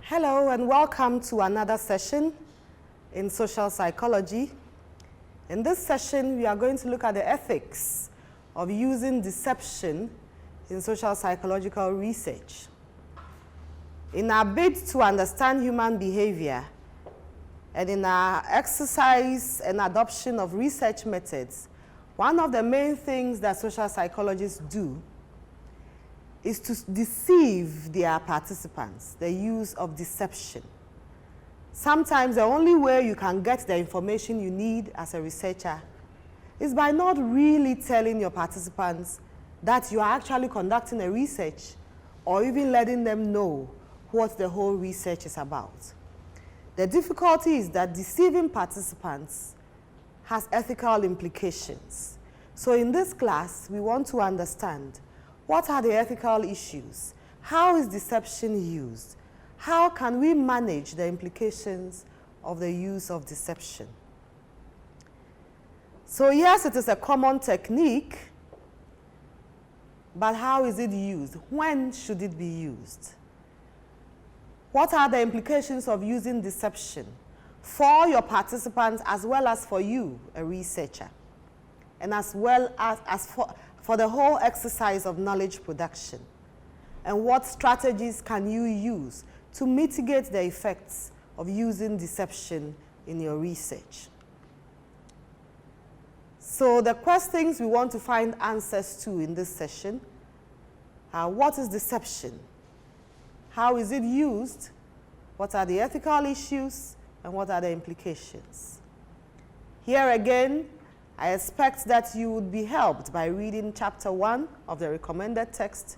Hello and welcome to another session in social psychology. In this session, we are going to look at the ethics of using deception in social psychological research. In our bid to understand human behavior and in our exercise and adoption of research methods, one of the main things that social psychologists do is to deceive their participants, the use of deception. Sometimes the only way you can get the information you need as a researcher is by not really telling your participants that you are actually conducting a research or even letting them know what the whole research is about. The difficulty is that deceiving participants has ethical implications. So in this class, we want to understand what are the ethical issues? How is deception used? How can we manage the implications of the use of deception? So yes, it is a common technique, but how is it used? When should it be used? What are the implications of using deception for your participants as well as for you, a researcher, and as well as for the whole exercise of knowledge production? And what strategies can you use to mitigate the effects of using deception in your research? So the questions we want to find answers to in this session are: what is deception? How is it used? What are the ethical issues? And what are the implications? Here again, I expect that you would be helped by reading chapter 1 of the recommended text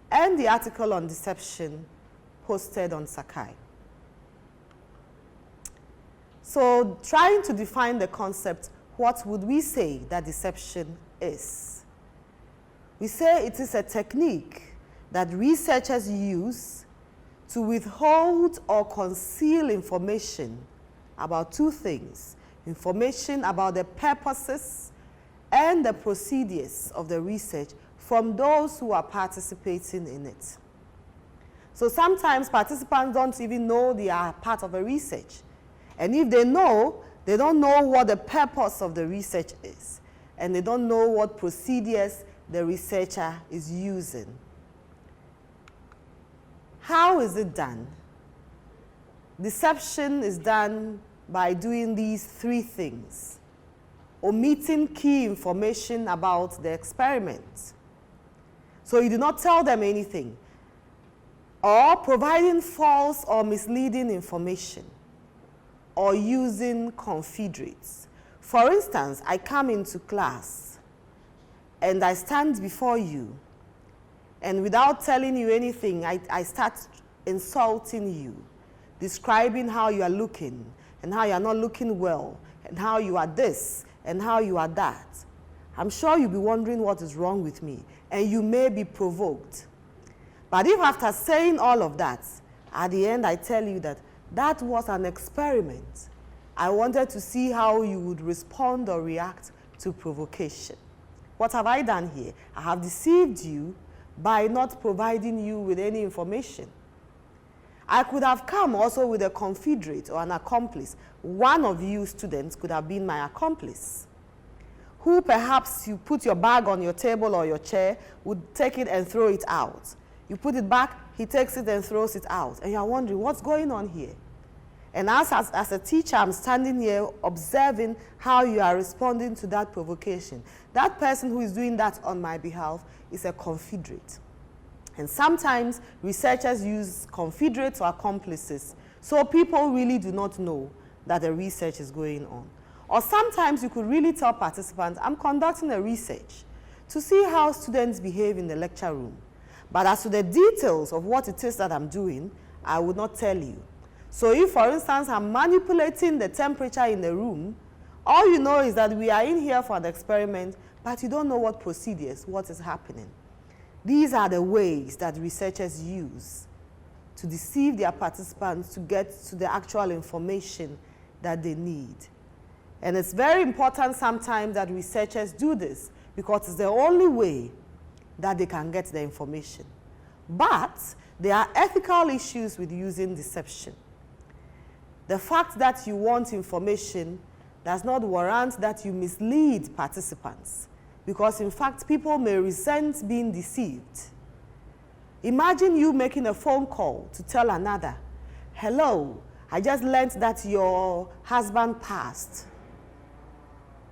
and the article on deception posted on Sakai. So, trying to define the concept, what would we say that deception is? We say it is a technique that researchers use to withhold or conceal information about two things: information about the purposes and the procedures of the research from those who are participating in it. So sometimes participants don't even know they are part of a research. And if they know, they don't know what the purpose of the research is. And they don't know what procedures the researcher is using. How is it done? Deception is done by doing these three things: omitting key information about the experiment, so you do not tell them anything, or providing false or misleading information, or using confederates. For instance, I come into class and I stand before you, and without telling you anything, I start insulting you, describing how you are looking, and how you are not looking well, and how you are this, and how you are that. I'm sure you'll be wondering what is wrong with me, and you may be provoked. But if after saying all of that, at the end I tell you that that was an experiment, I wanted to see how you would respond or react to provocation. What have I done here? I have deceived you by not providing you with any information. I could have come also with a confederate or an accomplice. One of you students could have been my accomplice, who perhaps you put your bag on your table or your chair, would take it and throw it out. You put it back, he takes it and throws it out. And you're wondering, what's going on here? And as a teacher, I'm standing here observing how you are responding to that provocation. That person who is doing that on my behalf is a confederate. And sometimes researchers use confederates or accomplices, so people really do not know that the research is going on. Or sometimes you could really tell participants, I'm conducting a research to see how students behave in the lecture room. But as to the details of what it is that I'm doing, I would not tell you. So if, for instance, I'm manipulating the temperature in the room, all you know is that we are in here for an experiment, but you don't know what procedures, what is happening. These are the ways that researchers use to deceive their participants to get to the actual information that they need. And it's very important sometimes that researchers do this, because it's the only way that they can get the information. But There are ethical issues with using deception. The fact that you want information does not warrant that you mislead participants, because in fact people may resent being deceived. Imagine you making a phone call to tell another, hello, I just learned that your husband passed.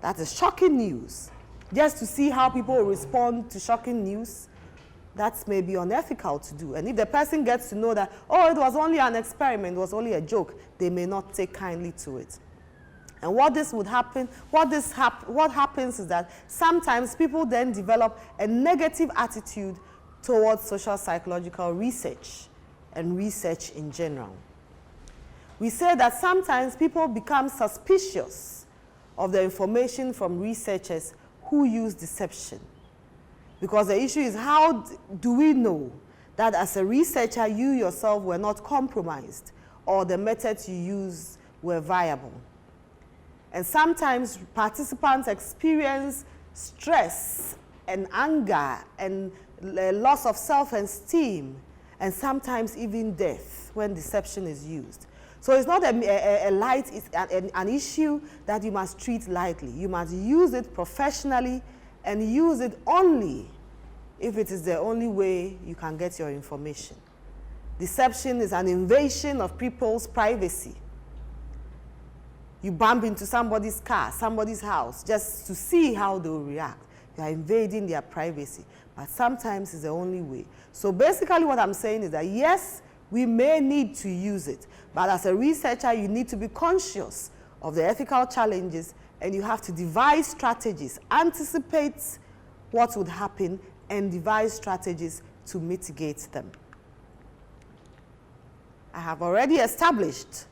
That is shocking news. Just to see how people respond to shocking news, that may be unethical to do. And if the person gets to know that, oh, it was only an experiment, it was only a joke, they may not take kindly to it. And what happens is that sometimes people then develop a negative attitude towards social psychological research and research in general. We say that sometimes people become suspicious of the information from researchers who use deception. Because the issue is, how do we know that as a researcher you yourself were not compromised or the methods you used were viable? And sometimes participants experience stress and anger and loss of self-esteem, and sometimes even death when deception is used. So it's not it's an issue that you must treat lightly. You must use it professionally and use it only if it is the only way you can get your information. Deception is an invasion of people's privacy. You bump into somebody's car, somebody's house, just to see how they will react. You are invading their privacy, but sometimes it's the only way. So basically what I'm saying is that yes, we may need to use it, but as a researcher, you need to be conscious of the ethical challenges, and you have to devise strategies, anticipate what would happen, and devise strategies to mitigate them. I have already established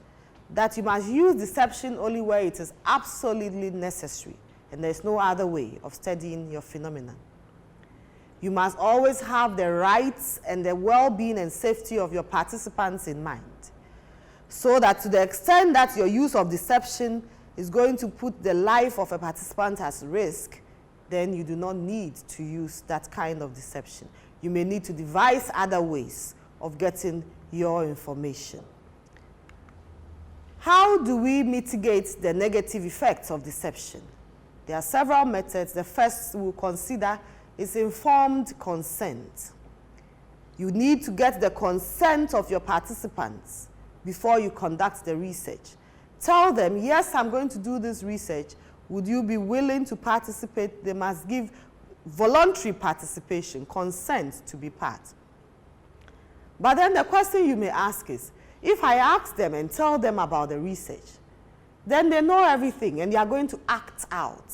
that you must use deception only where it is absolutely necessary, and there's no other way of studying your phenomenon. You must always have the rights and the well-being and safety of your participants in mind, so that to the extent that your use of deception is going to put the life of a participant at risk, then you do not need to use that kind of deception. You may need to devise other ways of getting your information. How do we mitigate the negative effects of deception? There are several methods. The first we'll consider is informed consent. You need to get the consent of your participants before you conduct the research. Tell them, yes, I'm going to do this research. Would you be willing to participate? They must give voluntary participation, consent to be part. But then the question you may ask is, if I ask them and tell them about the research, then they know everything and they are going to act out.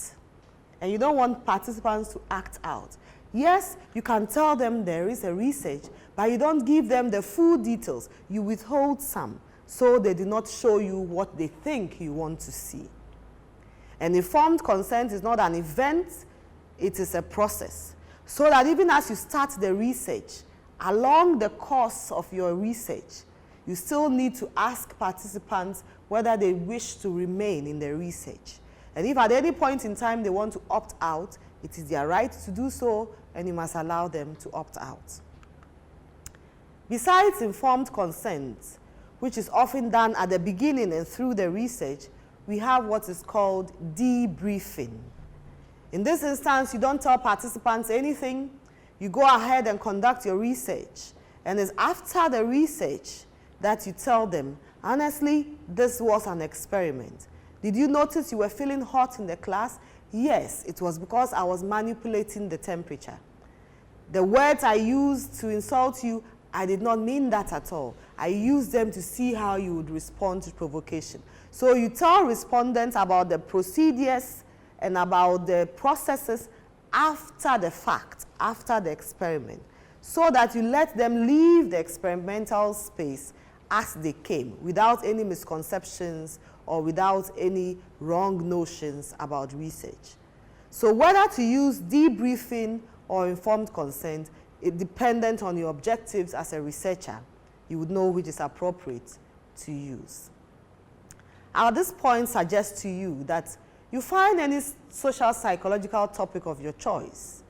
And you don't want participants to act out. Yes, you can tell them there is a research, but you don't give them the full details. You withhold some, so they do not show you what they think you want to see. And informed consent is not an event, it is a process. So that even as you start the research, along the course of your research, you still need to ask participants whether they wish to remain in the research. And if at any point in time they want to opt out, it is their right to do so, and you must allow them to opt out. Besides informed consent, which is often done at the beginning and through the research, we have what is called debriefing. In this instance, you don't tell participants anything. You go ahead and conduct your research. And it's after the research that you tell them, honestly, this was an experiment. Did you notice you were feeling hot in the class? Yes, it was because I was manipulating the temperature. The words I used to insult you, I did not mean that at all. I used them to see how you would respond to provocation. So you tell respondents about the procedures and about the processes after the fact, after the experiment, so that you let them leave the experimental space as they came, without any misconceptions or without any wrong notions about research. So whether to use debriefing or informed consent, it's dependent on your objectives as a researcher. You would know which is appropriate to use. I'll at this point suggest to you that you find any social psychological topic of your choice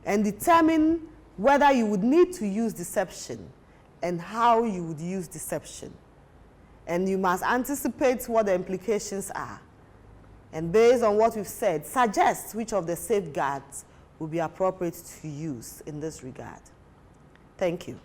and determine whether you would need to use deception, and how you would use deception. And you must anticipate what the implications are. And based on what we've said, suggest which of the safeguards will be appropriate to use in this regard. Thank you.